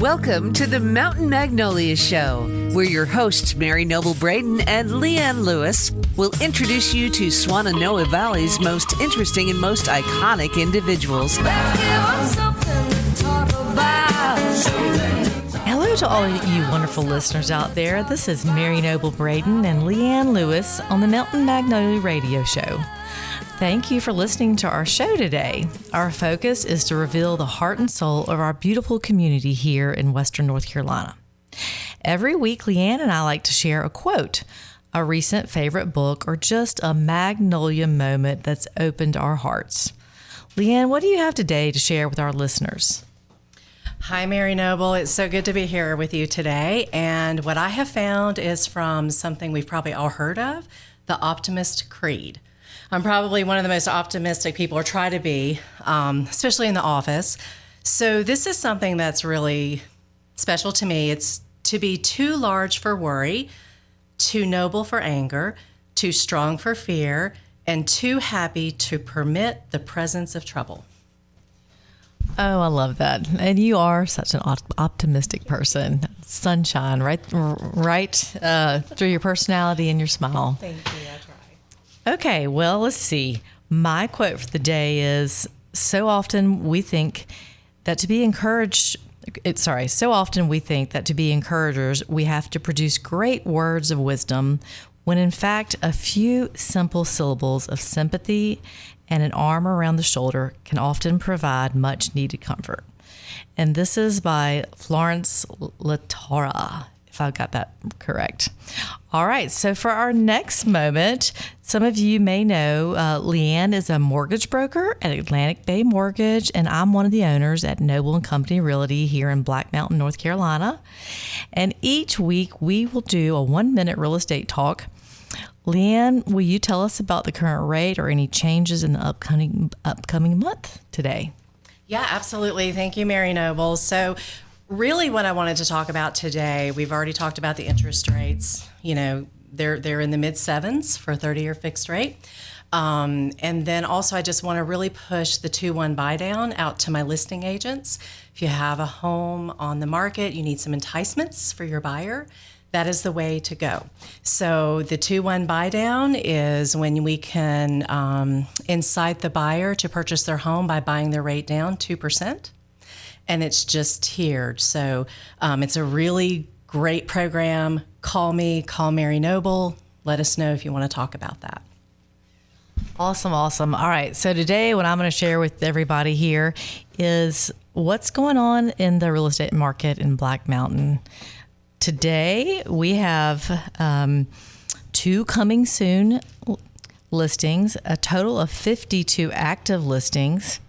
Welcome to the Mountain Magnolia Show, where your hosts Mary Noble Braden and Leanne Lewis will introduce you to Swannanoa Valley's most interesting and most iconic individuals. Hello to all of you wonderful listeners out there. This is Mary Noble Braden and Leanne Lewis on the Mountain Magnolia Radio Show. Thank you for listening to our show today. Our focus is to reveal the heart and soul of our beautiful community here in Western North Carolina. Every week, Leanne and I like to share a quote, a recent favorite book, or just a Magnolia moment that's opened our hearts. Leanne, what do you have today to share with our listeners? Hi, Mary Noble. It's so good to be here with you today. And what I have found is from something we've probably all heard of, the Optimist Creed. I'm probably one of the most optimistic people, or try to be, especially in the office. So this is something that's really special to me. It's to be too large for worry, too noble for anger, too strong for fear, and too happy to permit the presence of trouble. Oh, I love that. And you are such an optimistic person. Sunshine right through your personality and your smile. Thank you. I try. Okay, well, let's see. My quote for the day is, so often we think that to be encouragers, we have to produce great words of wisdom, when in fact a few simple syllables of sympathy and an arm around the shoulder can often provide much needed comfort. And this is by Florence Latara, if I got that correct. All right, so for our next moment, some of you may know Leanne is a mortgage broker at Atlantic Bay Mortgage, and I'm one of the owners at Noble & Company Realty here in Black Mountain, North Carolina. And each week we will do a 1-minute real estate talk. Leanne, will you tell us about the current rate or any changes in the upcoming month today? Yeah, absolutely. Thank you, Mary Noble. So really what I wanted to talk about today, we've already talked about the interest rates. You know, they're in the mid-sevens for a 30-year fixed rate. And then also I just want to really push the 2-1 buy down out to my listing agents. If you have a home on the market, you need some enticements for your buyer, that is the way to go. So the 2-1 buy down is when we can incite the buyer to purchase their home by buying their rate down 2%. And it's just tiered. So it's a really great program. Call me, call Mary Noble. Let us know if you want to talk about that. Awesome. All right. So today what I'm going to share with everybody here is what's going on in the real estate market in Black Mountain. Today we have 2 coming soon listings, a total of 52 active listings.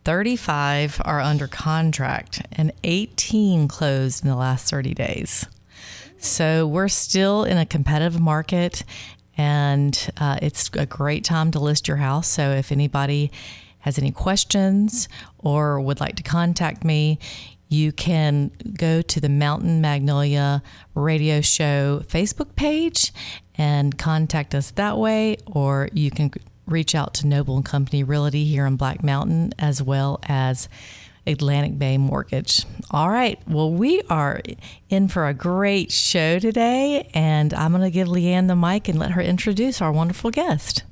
35 are under contract and 18 closed in the last 30 days. So we're still in a competitive market, and it's a great time to list your house. So if anybody has any questions or would like to contact me, you can go to the Mountain Magnolia Radio Show Facebook page and contact us that way, or you can reach out to Noble & Company Realty here in Black Mountain, as well as Atlantic Bay Mortgage. All right, well, we are in for a great show today, and I'm going to give Leanne the mic and let her introduce our wonderful guest.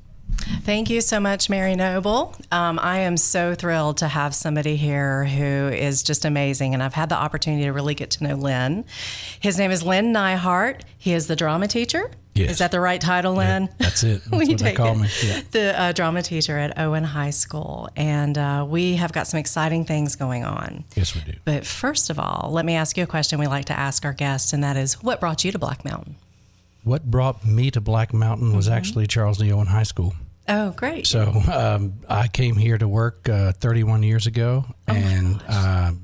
Thank you so much, Mary Noble. I am so thrilled to have somebody here who is just amazing, and I've had the opportunity to really get to know Lyn. His name is Lyn Nihart. He is the drama teacher. Yes. Is that the right title, Lyn? Yeah, that's it. That's what they call me. Yeah. The drama teacher at Owen High School, and we have got some exciting things going on. Yes, we do. But first of all, let me ask you a question we like to ask our guests, and that is, what brought you to Black Mountain? What brought me to Black Mountain was actually Charles D. Owen High School. Oh, great. So I came here to work 31 years ago and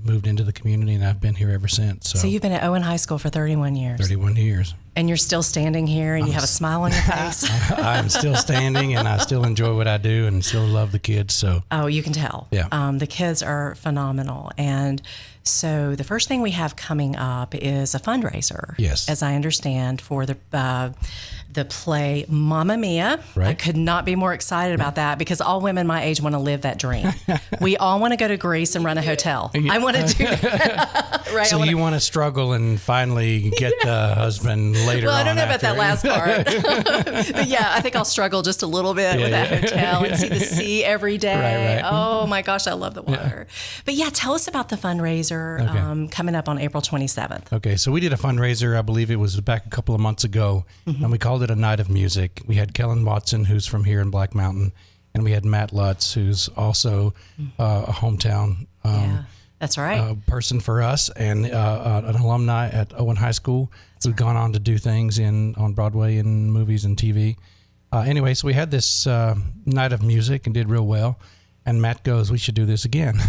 moved into the community, and I've been here ever since. So you've been at Owen High School for 31 years. 31 years. And you're still standing here, and you have a smile on your face. I'm still standing, and I still enjoy what I do and still love the kids. So Oh, you can tell. Yeah. The kids are phenomenal. And So the first thing we have coming up is a fundraiser. Yes. As I understand, for the play Mamma Mia. Right. I could not be more excited about that because all women my age want to live that dream. We all want to go to Greece and run a hotel. I want to do that. Right. So you want to struggle and finally get the husband later on. Well, I don't know about after. that last part. But yeah, I think I'll struggle just a little bit with that hotel and see the sea every day. Right. Oh my gosh, I love the water. But yeah, tell us about the fundraiser coming up on April 27th. Okay, so we did a fundraiser, I believe it was back a couple of months ago, and we called it a night of music. We had Kellen Watson, who's from here in Black Mountain, and we had Matt Lutz, who's also a hometown that's right. person for us, and an alumni at Owen High School who'd gone on to do things on Broadway and movies and TV. Anyway, so we had this night of music and did real well. And Matt goes, we should do this again.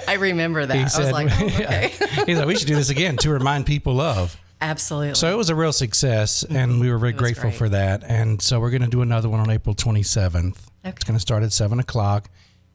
I remember that. I was like, oh, okay. He's like, we should do this again to remind people of. Absolutely. So it was a real success, and we were very grateful for that. And so we're going to do another one on April 27th. Okay. It's going to start at 7 o'clock.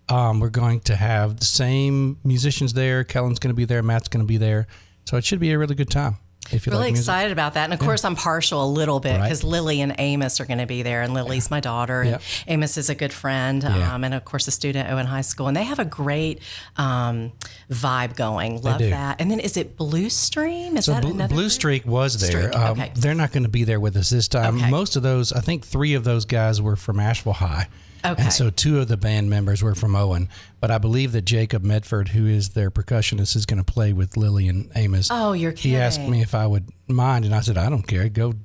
We're going to have the same musicians there. Kellen's going to be there. Matt's going to be there. So it should be a really good time. If you really like music. Excited about that. And of course, I'm partial a little bit because Lily and Amos are going to be there. And Lily's my daughter. And Amos is a good friend. And of course, a student at Owen High School. And they have a great vibe going. Love that. And then is it Blue Stream? Is that another Blue group? Streak was there. Okay. They're not going to be there with us this time. Okay. Most of those, I think 3 of those guys were from Asheville High. Okay. And so 2 of the band members were from Owen. But I believe that Jacob Medford, who is their percussionist, is going to play with Lily and Amos. Oh, you're kidding. He asked me if I would mind, and I said, I don't care. Go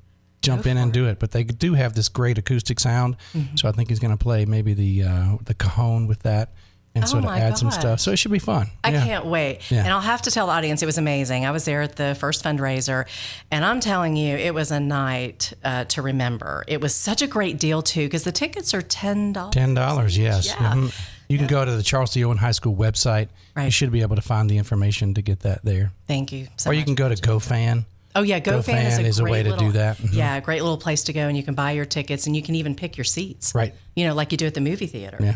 jump in and do it. But they do have this great acoustic sound. So I think he's going to play maybe the cajon with that and sort of add some stuff. So it should be fun. I can't wait. Yeah. And I'll have to tell the audience, it was amazing. I was there at the first fundraiser, and I'm telling you, it was a night to remember. It was such a great deal, too, because the tickets are $10. $10, yes. Yeah. Mm-hmm. You can go to the Charles D. Owen High School website. Right. You should be able to find the information to get that there. Thank you so much. Or you can go to GoFan. Oh, yeah, GoFan is a way to do that. Mm-hmm. Yeah, a great little place to go, and you can buy your tickets, and you can even pick your seats. Right. You know, like you do at the movie theater. Yeah.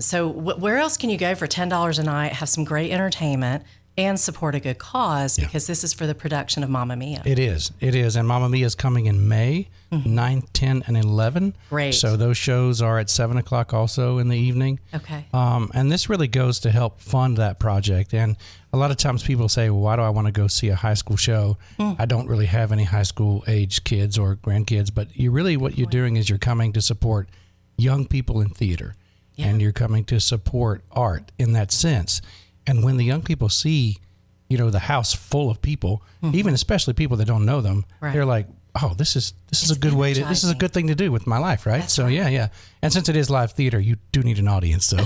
So where else can you go for $10 a night, have some great entertainment, and support a good cause? Because this is for the production of Mamma Mia. It is. And Mamma Mia is coming in May, 9, 10, and 11. Great. So those shows are at 7 o'clock also in the evening. Okay. And this really goes to help fund that project. And a lot of times people say, well, why do I want to go see a high school show? I don't really have any high school age kids or grandkids, but what you're doing is you're coming to support young people in theater. Yeah. And you're coming to support art in that sense. And when the young people see, the house full of people, even especially people that don't know them, they're like, oh, this is a good this is a good thing to do with my life, right? That's right. Yeah. And since it is live theater, you do need an audience, so.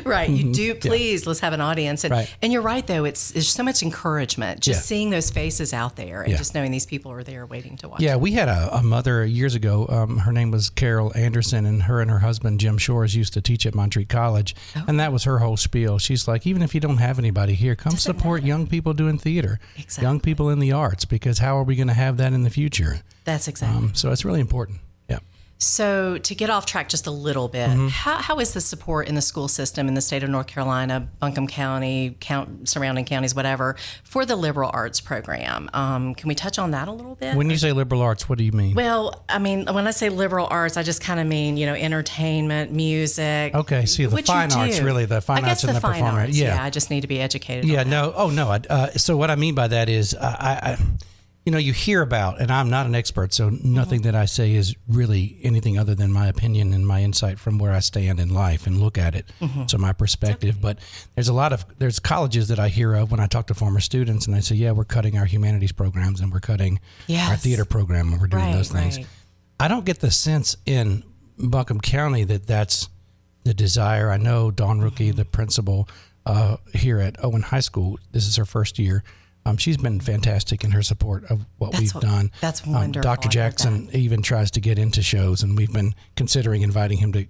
Right. You do. Please, let's have an audience. And you're right, though. There's so much encouragement just seeing those faces out there and just knowing these people are there waiting to watch. Yeah, we had a mother years ago. Her name was Carol Anderson, and her husband, Jim Shores, used to teach at Montreat College. And that was her whole spiel. She's like, even if you don't have anybody here, come support young people doing theater, young people in the arts, because how are we going to have that in the future? That's exactly. So it's really important. Yeah. So to get off track just a little bit, how is the support in the school system in the state of North Carolina, Buncombe County, surrounding counties, whatever, for the liberal arts program? Can we touch on that a little bit? When you say liberal arts, what do you mean? Well, I mean, when I say liberal arts, I just kind of mean, entertainment, music. Okay, see, the fine arts, really, the fine arts and the performing arts. Yeah, I just need to be educated on that. No. Oh, no. So what I mean by that is you hear about, and I'm not an expert, so nothing that I say is really anything other than my opinion and my insight from where I stand in life and look at it. So my perspective. But there's colleges that I hear of when I talk to former students, and they say, yeah, we're cutting our humanities programs and we're cutting our theater program and we're doing those things. I don't get the sense in Buncombe County that that's the desire. I know Dawn Rookie, the principal here at Owen High School, this is her first year. She's been fantastic in her support of what we've done. That's wonderful. Dr. Jackson even tries to get into shows, and we've been considering inviting him to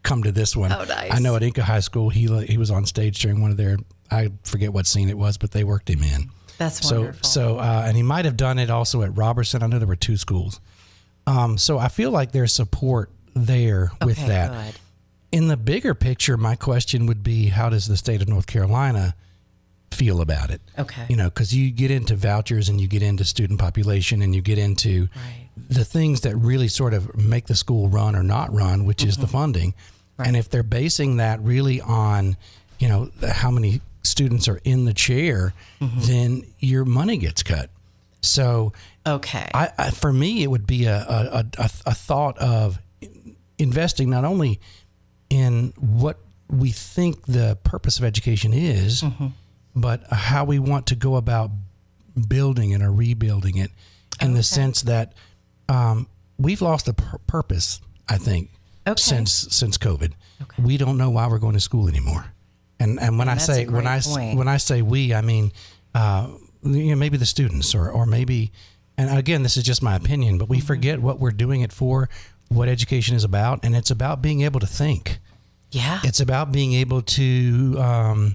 come to this one. Oh, nice. I know at Inca High School, he was on stage during one of their, I forget what scene it was, but they worked him in. That's wonderful. So and he might have done it also at Robertson. I know there were 2 schools. So I feel like there's support there with that. Good. In the bigger picture, my question would be, how does the state of North Carolina feel about it. Okay. Because you get into vouchers and you get into student population and you get into the things that really sort of make the school run or not run, which is the funding. Right. And if they're basing that really on, how many students are in the chair, then your money gets cut. So, okay, I for me, it would be a thought of investing not only in what we think the purpose of education is, but how we want to go about building it or rebuilding it, in the sense that we've lost the purpose, I think, since COVID. Okay. We don't know why we're going to school anymore. And when I say we, I mean maybe the students or maybe, and again, this is just my opinion, but we forget what we're doing it for, what education is about, and it's about being able to think. Yeah. It's about being able to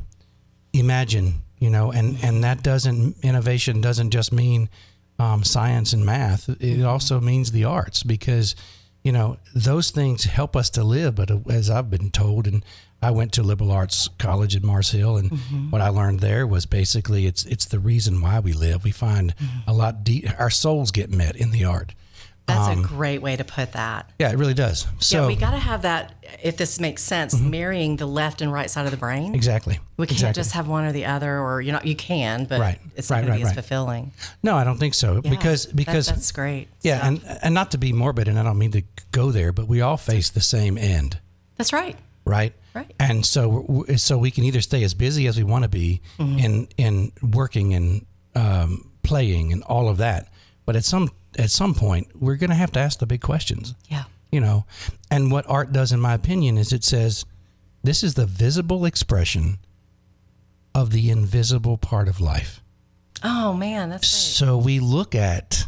imagine, and that innovation doesn't just mean science and math. It also means the arts, because, those things help us to live. But as I've been told, and I went to liberal arts college at Mars Hill, and what I learned there was basically it's the reason why we live. We find a lot our souls get met in the art. That's a great way to put that. Yeah, it really does. So we got to have that, if this makes sense, marrying the left and right side of the brain. Exactly. We can't just have one or the other, or you can, but it's not going to be as fulfilling. No, I don't think so. Yeah, because that's great. Yeah, and not to be morbid, and I don't mean to go there, but we all face the same end. That's right. Right. Right. And so we can either stay as busy as we want to be in working and playing and all of that, but at some point we're going to have to ask the big questions. Yeah. And what art does, in my opinion, is it says this is the visible expression of the invisible part of life. Oh man, that's great. So we look at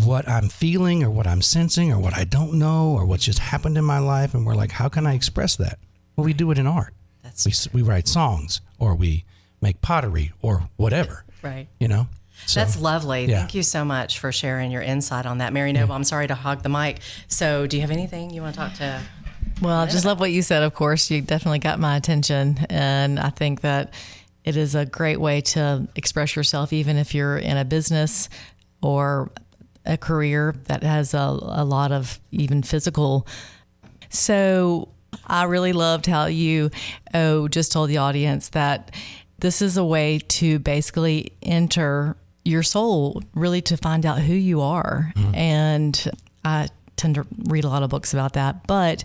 what I'm feeling or what I'm sensing or what I don't know or what's just happened in my life, and we're like, how can I express that? Well, we do it in art. We write songs, or we make pottery, or whatever. Right. So, that's lovely. Yeah. Thank you so much for sharing your insight on that. Mary Noble, I'm sorry to hog the mic. So do you have anything you want to talk to? Well, I just love what you said, of course. You definitely got my attention. And I think that it is a great way to express yourself, even if you're in a business or a career that has a lot of even physical. So I really loved how you just told the audience that this is a way to basically enter your soul, really to find out who you are. And I tend to read a lot of books about that. But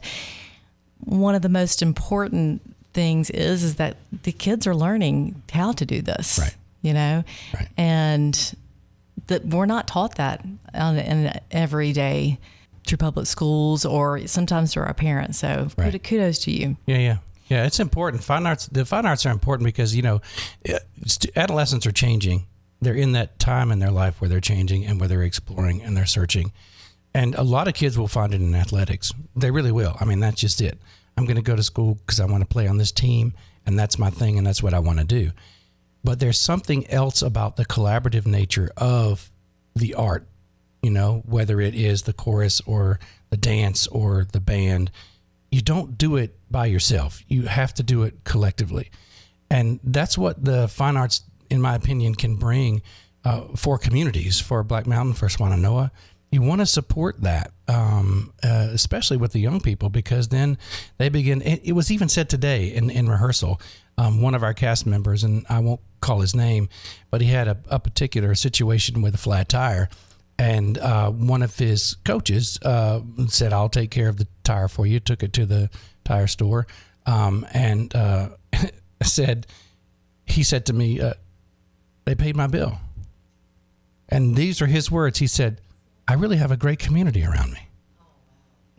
one of the most important things is that the kids are learning how to do this, right. Right. And that we're not taught that in every day through public schools or sometimes through our parents. So kudos to you. Yeah. It's important. The fine arts are important because, adolescents are changing. They're in that time in their life where they're changing and where they're exploring and they're searching. And a lot of kids will find it in athletics. They really will. I mean, that's just it. I'm going to go to school because I want to play on this team, and that's my thing, and that's what I want to do. But there's something else about the collaborative nature of the art, whether it is the chorus or the dance or the band. You don't do it by yourself. You have to do it collectively. And that's what the fine arts, in my opinion, can bring for communities, for Black Mountain, for Swannanoa. You want to support that, especially with the young people, because then they begin. It was even said today in rehearsal, one of our cast members, and I won't call his name, but he had a particular situation with a flat tire. And one of his coaches said, I'll take care of the tire for you, took it to the tire store, and he said to me, they paid my bill. And these are his words. He said, I really have a great community around me.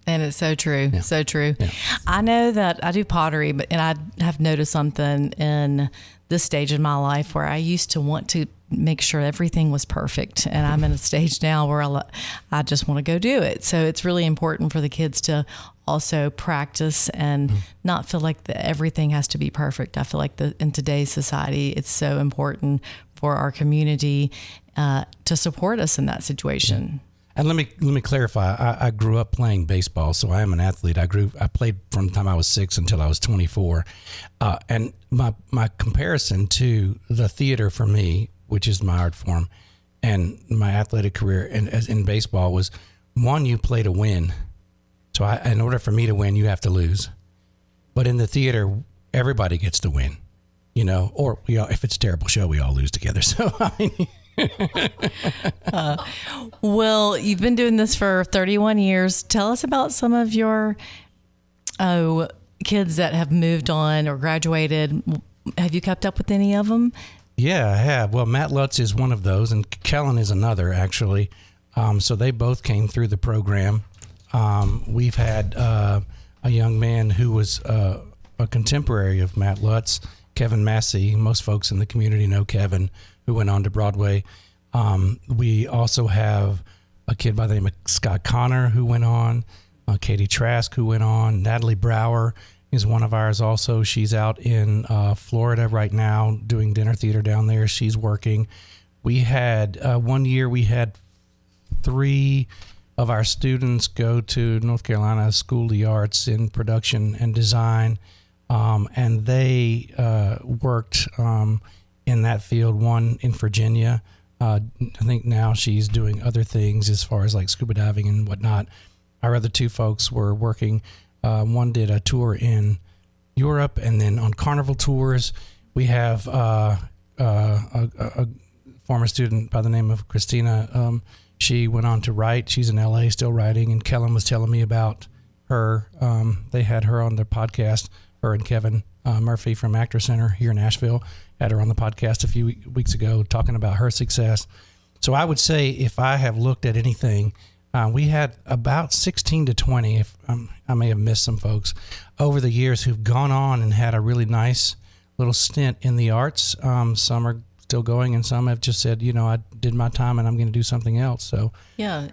And it's so true. Yeah. So true. Yeah. I know that I do pottery, and I have noticed something in this stage in my life where I used to want to make sure everything was perfect. And I'm in a stage now where I just want to go do it. So it's really important for the kids to also practice and not feel like everything has to be perfect. I feel like in today's society, it's so important for our community to support us in that situation. And let me clarify. I grew up playing baseball, so I am an athlete. I played from the time I was 6 until I was 24. And my comparison to the theater for me, which is my art form, and my athletic career in baseball was, one, you play to win. So in order for me to win, you have to lose. But in the theater, everybody gets to win, or if it's a terrible show, we all lose together. So I mean. Well, you've been doing this for 31 years. Tell us about some of your kids that have moved on or graduated. Have you kept up with any of them? Yeah, I have. Well, Matt Lutz is one of those, and Kellen is another, actually. So they both came through the program. We've had a young man who was a contemporary of Matt Lutz, Kevin Massey. Most folks in the community know Kevin, who went on to Broadway. We also have a kid by the name of Scott Connor who went on, Katie Trask who went on, Natalie Brower is one of ours also. She's out in Florida right now doing dinner theater down there. She's working. We had, one year we had 3 of our students go to North Carolina School of the Arts in production and design, and they worked in that field, one in Virginia. I think now she's doing other things as far as like scuba diving and whatnot. Our other 2 folks were working. One did a tour in Europe, and then on Carnival tours, we have a former student by the name of Christina. She went on to write. She's in LA still writing, and Kellen was telling me about her. They had her on their podcast, her and Kevin Murphy from Actor Center here in Nashville. Had her on the podcast a few weeks ago talking about her success. So I would say if I have looked at anything, we had about 16 to 20, if I may have missed some folks, over the years who've gone on and had a really nice little stint in the arts. Some are still going, and some have just said, I did my time and I'm going to do something else. So yeah,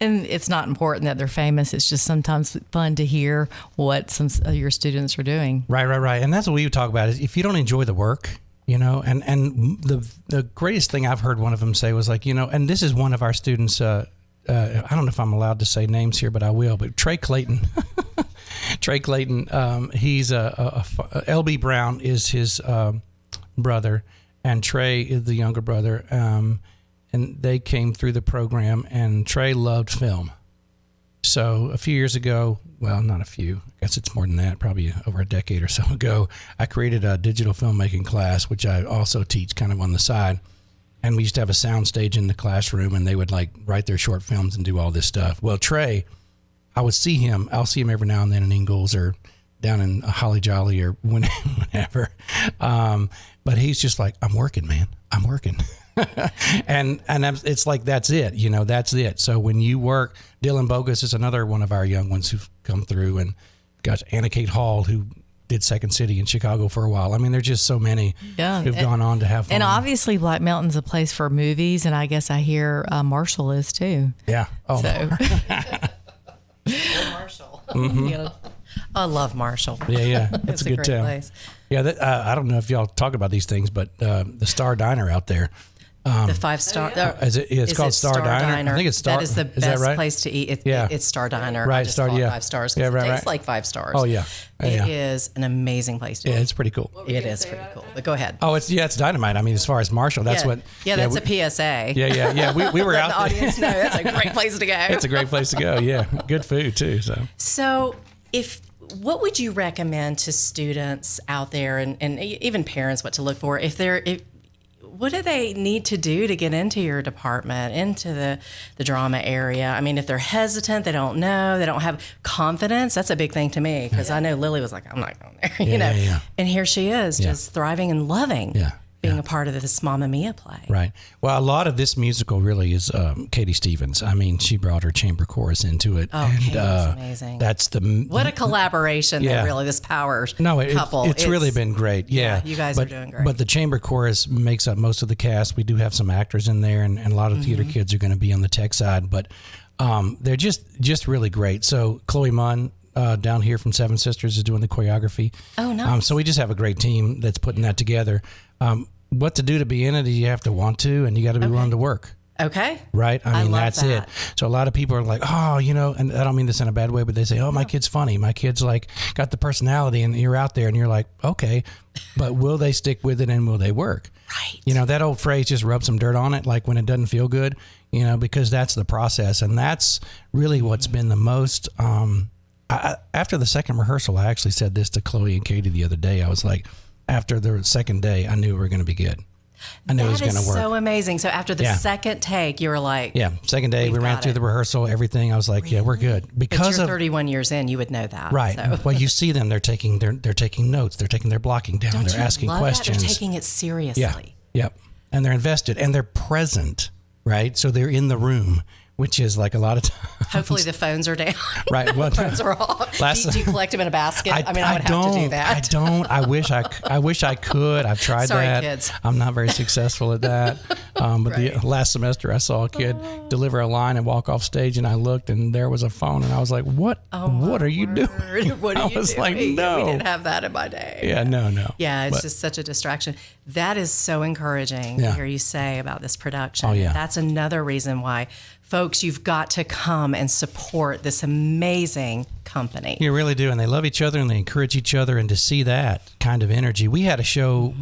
and it's not important that they're famous. It's just sometimes fun to hear what some of your students are doing. Right. And that's what we talk about is if you don't enjoy the work, and the greatest thing I've heard one of them say was like, and this is one of our students, I don't know if I'm allowed to say names here, but I will, but Trey Clayton, he's LB Brown is his brother, and Trey is the younger brother. And they came through the program, and Trey loved film. So a few years ago, well, not a few, I guess it's more than that, probably over a decade or so ago, I created a digital filmmaking class, which I also teach kind of on the side. And we used to have a sound stage in the classroom, and they would like write their short films and do all this stuff. Well, Trey, I'll see him every now and then in Ingalls or down in Holly Jolly or whenever. But he's just like, I'm working, man. I'm working. and it's like, that's it, that's it. So when you work, Dylan Bogus is another one of our young ones who've come through, and got Anna Kate Hall, who did Second City in Chicago for a while. I mean, there's just so many who've gone on to have fun. And obviously Black Mountain's a place for movies, and I guess I hear Marshall is too. Yeah. Oh, so. Marshall. Mm-hmm. I love Marshall. Yeah. It's a good town. Place. Yeah, I don't know if y'all talk about these things, but the Star Diner out there. The 5-star. It's called Star Diner. I think it's Star. That is the best place to eat. It's Star Diner. Right, I just Star. call it Yeah, 5 stars. Yeah, It tastes like 5 stars. Oh yeah, It is an amazing place to eat. Yeah, it's pretty cool. It is pretty cool. But go ahead. Oh, it's dynamite. I mean, as far as Marshall, that's what. Yeah, that's a PSA. Yeah. We were out the there. audience know that's a great place to go. It's a great place to go. Yeah, good food too. So what would you recommend to students out there and even parents what to look for what do they need to do to get into your department, into the drama area? I mean, if they're hesitant, they don't know, they don't have confidence, that's a big thing to me, because I know Lily was like, I'm not going there, Yeah. And here she is, just thriving and loving being a part of this Mamma Mia play. Right. Well, a lot of this musical really is Katie Stevens. I mean, she brought her chamber chorus into it. Oh, Katie's amazing. That's what a collaboration that really, this power couple. It's really been great. Yeah. You guys are doing great. But the chamber chorus makes up most of the cast. We do have some actors in there, and a lot of theater kids are going to be on the tech side, but they're just really great. So Chloe Munn, down here from Seven Sisters, is doing the choreography. Oh, nice. So we just have a great team that's putting that together. What to do to be in it is you have to want to, and you got to be willing to work. Okay. Right? I mean, love that's that. it. So a lot of people are like, oh, and I don't mean this in a bad way, but they say, oh, my kid's funny. My kid's like got the personality, and you're out there and you're like, okay, but will they stick with it and will they work? Right. That old phrase, just rub some dirt on it, like when it doesn't feel good, because that's the process. And that's really what's been the most, after the second rehearsal, I actually said this to Chloe and Katie the other day. I was like, after the second day, I knew we were going to be good. I knew it was going to work. That is so amazing. So after the second take, you were like, yeah, second day, we ran through the rehearsal, everything. I was like, yeah, we're good. Because you're 31 years in, you would know that. Right. So. Well, you see them, they're taking notes, they're taking their blocking down, Don't they're you asking love questions. That? They're taking it seriously. Yeah. Yep. And they're invested and they're present, right? So they're in the room, which is like a lot of times. Hopefully the phones are down. Right. Well, phones are off. Do you collect them in a basket? I would have to do that. I don't. I wish I could. I've tried Sorry, that. kids. I'm not very successful at that. But the last semester I saw a kid deliver a line and walk off stage, and I looked and there was a phone, and I was like, what are you doing? What are you doing? I was like, no. We didn't have that in my day. Yeah, no. Yeah, it's just such a distraction. That is so encouraging to hear you say about this production. Oh, yeah. That's another reason why, folks, you've got to come and support this amazing company. You really do. And they love each other and they encourage each other. And to see that kind of energy. We had a show,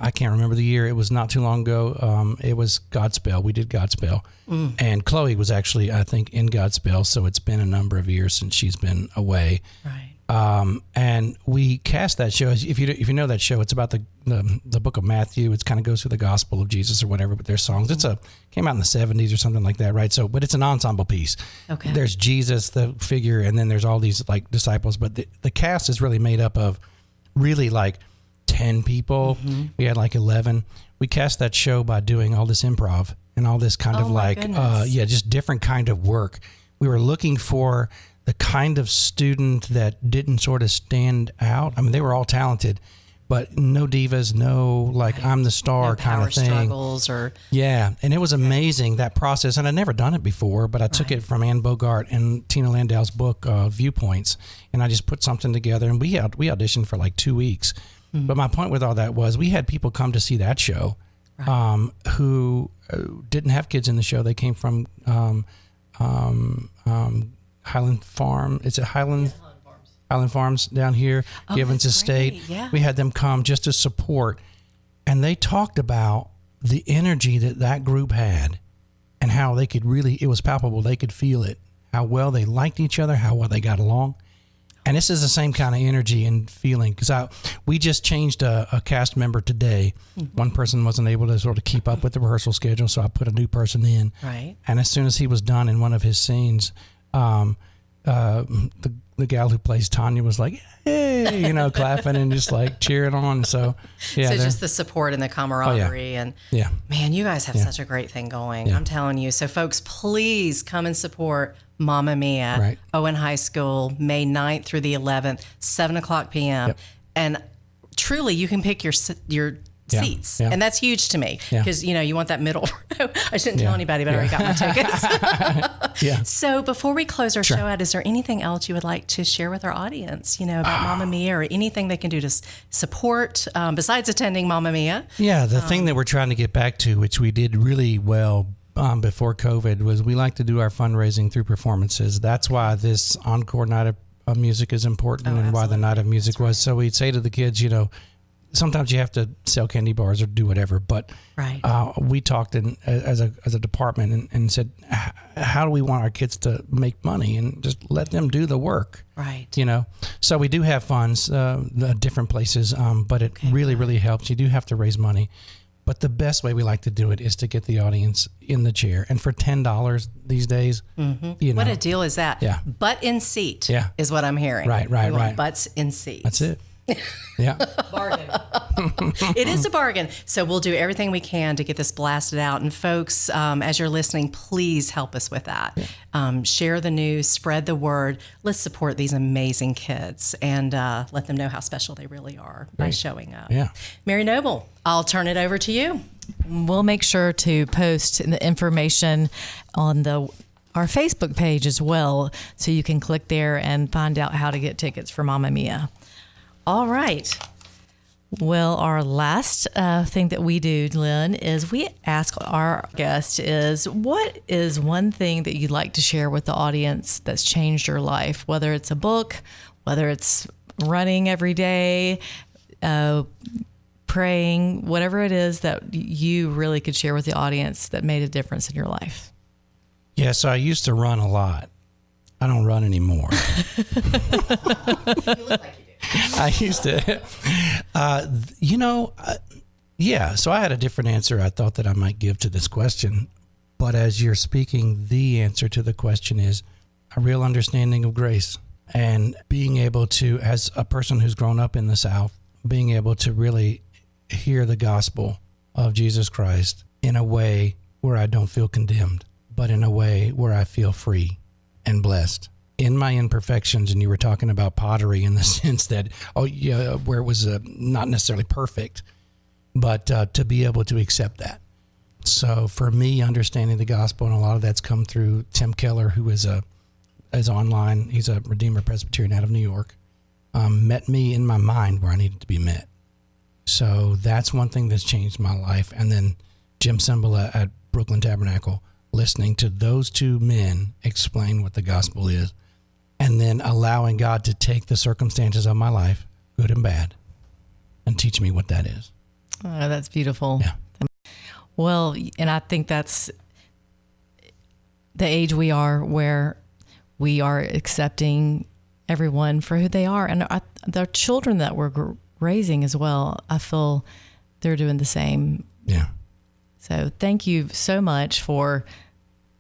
I can't remember the year. It was not too long ago. It was Godspell. We did Godspell. And Chloe was actually, I think, in Godspell. So it's been a number of years since she's been away. Right. And we cast that show. If you know that show, it's about the book of Matthew. It kind of goes through the gospel of Jesus or whatever, but there's songs. Came out in the 70s or something like that, right? So, but it's an ensemble piece. Okay. There's Jesus, the figure, and then there's all these like disciples. But the cast is really made up of really like 10 people. We had like 11. We cast that show by doing all this improv and all this kind of like, just different kind of work. We were looking for the kind of student that didn't sort of stand out. I mean, they were all talented, but no divas, no like I'm the star kind of thing. Struggles or and it was amazing, that process. And I'd never done it before, but I took it from Ann Bogart and Tina Landau's book, Viewpoints, and I just put something together. And we auditioned for like 2 weeks. But my point with all that was we had people come to see that show who didn't have kids in the show. They came from Highland Farm. It's at Highland Farms down here, Givens Estate. Yeah. We had them come just to support, and they talked about the energy that group had and how they could really, it was palpable. They could feel it, how well they liked each other, how well they got along. And this is the same kind of energy and feeling, because we just changed a cast member today. One person wasn't able to sort of keep up with the rehearsal schedule, so I put a new person in. Right. And as soon as he was done in one of his scenes, the gal who plays Tanya was like, hey, clapping and just like cheering on. So, So just the support and the camaraderie. And man, you guys have such a great thing going. I'm telling you. So folks, please come and support Mamma Mia, Owen High School, May 9th through the 11th, 7:00 p.m. Yep. And truly, you can pick your seats. And that's huge to me because, you want that middle row. I shouldn't tell anybody, but I already got my tickets. So before we close our show out, is there anything else you would like to share with our audience, about Mamma Mia or anything they can do to support besides attending Mamma Mia? Yeah, the thing that we're trying to get back to, which we did really well before COVID, was we like to do our fundraising through performances. That's why this encore night of music is important and why the night of music was. So we'd say to the kids, sometimes you have to sell candy bars or do whatever, but we talked as a department and said, how do we want our kids to make money, and just let them do the work, So we do have funds, different places, but it really helps. You do have to raise money, but the best way we like to do it is to get the audience in the chair, and for $10 these days, what a deal is that? Yeah, butt in seat is what I'm hearing. Right. Butts in seats. That's it. Yeah. Bargain. It is a bargain. So we'll do everything we can to get this blasted out. And folks, as you're listening, please help us with that. Share the news, spread the word. Let's support these amazing kids and let them know how special they really are by showing up. Yeah. Mary Noble, I'll turn it over to you. We'll make sure to post the information on our Facebook page as well, so you can click there and find out how to get tickets for Mamma Mia. All right. Well, our last thing that we do, Lynn, is we ask our guest what is one thing that you'd like to share with the audience that's changed your life, whether it's a book, whether it's running every day, praying, whatever it is that you really could share with the audience that made a difference in your life. Yeah, so I used to run a lot. I don't run anymore. You look like you do. I used to, yeah, so I had a different answer I thought that I might give to this question. But as you're speaking, the answer to the question is a real understanding of grace and being able to, as a person who's grown up in the South, being able to really hear the gospel of Jesus Christ in a way where I don't feel condemned, but in a way where I feel free and blessed. In my imperfections, and you were talking about pottery in the sense that, where it was not necessarily perfect, but to be able to accept that. So for me, understanding the gospel, and a lot of that's come through Tim Keller, who is online. He's a Redeemer Presbyterian out of New York, met me in my mind where I needed to be met. So that's one thing that's changed my life. And then Jim Cymbala at Brooklyn Tabernacle, listening to those two men explain what the gospel is, and then allowing God to take the circumstances of my life, good and bad, and teach me what that is. Oh, that's beautiful. Yeah. Well, and I think that's the age we are where we are accepting everyone for who they are. And the children that we're raising as well, I feel they're doing the same. Yeah. So thank you so much for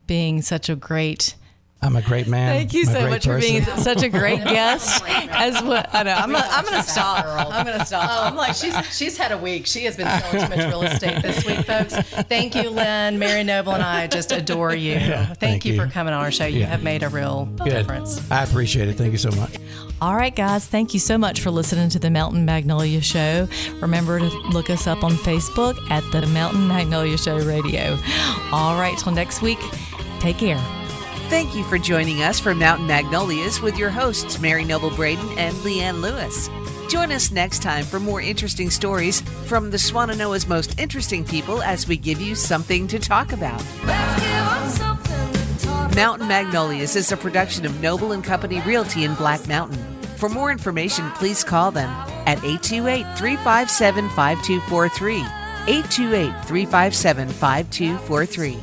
being such a great... I'm a great man. Thank you so much for being such a great guest. As well, I know. I'm going to stop. I'm going to stop. I'm like, she's had a week. She has been selling too much real estate this week, folks. Thank you, Lynn. Mary Noble and I just adore you. Yeah, thank you for coming on our show. You have made a real difference. I appreciate it. Thank you so much. All right, guys. Thank you so much for listening to the Mountain Magnolia Show. Remember to look us up on Facebook at the Mountain Magnolia Show Radio. All right. Till next week. Take care. Thank you for joining us for Mountain Magnolias with your hosts, Mary Noble Braden and Leanne Lewis. Join us next time for more interesting stories from the Swannanoa's most interesting people as we give you something to talk about. Mountain Magnolias is a production of Noble & Company Realty in Black Mountain. For more information, please call them at 828-357-5243. 828-357-5243.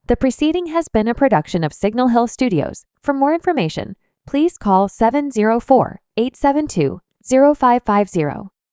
The preceding has been a production of Signal Hill Studios. For more information, please call 704-872-0550.